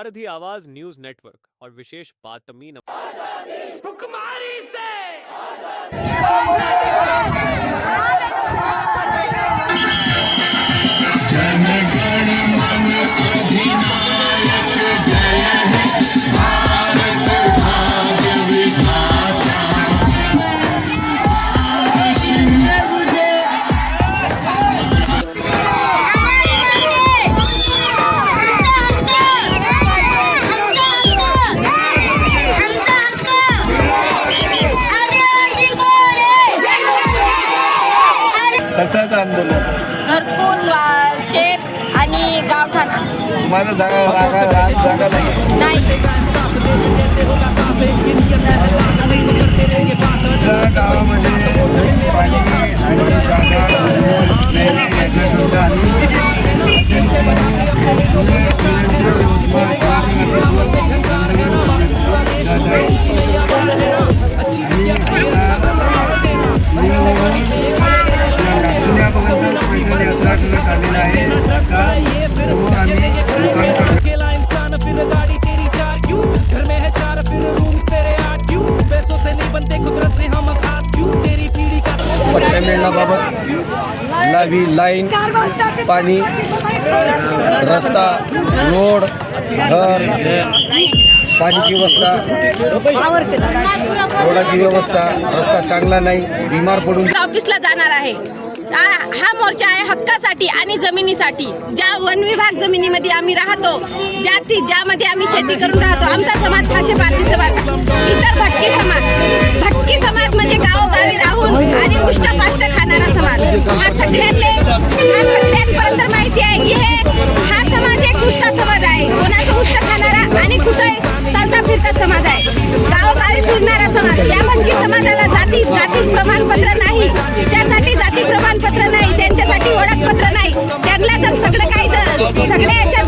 महारथी आवाज news network और विशेष बातमी हुक्मारी से कशाचं आंदोलन? घरकुल शेत आणि गावठाणा तुम्हाला जागा नाही. तुमच्या गावामध्ये पाणी आणि जागा नाही याच्याकरता पट्ट्या मिळण्याबाबत लाईन, पाणी, रस्ता, रोड, घर, पाण्याची व्यवस्था, रोडाची व्यवस्था, रस्ता चांगला नाही, बिमार पडून ऑफिसला जाणार आहे. हा मोर्चा आहे हक्कासाठी आणि जमिनीसाठी. ज्या वन विभाग जमिनीमध्ये आम्ही राहतो, ज्यामध्ये आम्ही शेती करून राहतो, आमचा समाज भाषे पारधी समाज, इतर भटकी समाज म्हणजे गावोगावी राहून आणि उष्ट खाणारा समाज. सगळ्यांपर्यंत माहिती आहे की हा समाज एक उष्ट समाज आहे. कोणाचा उष्ट खाणारा आणि कुठे चालता फिरता समाज आहे. गावोगावी फिरणारा समाज. त्या भटकी समाजाला जाती प्रमाणपत्र नाही, त्यासाठी जाती प्रमाणपत्र नाही, त्यांच्यासाठी ओळखपत्र नाही. त्यांना जर सगळं काही सगळ्या याच्यात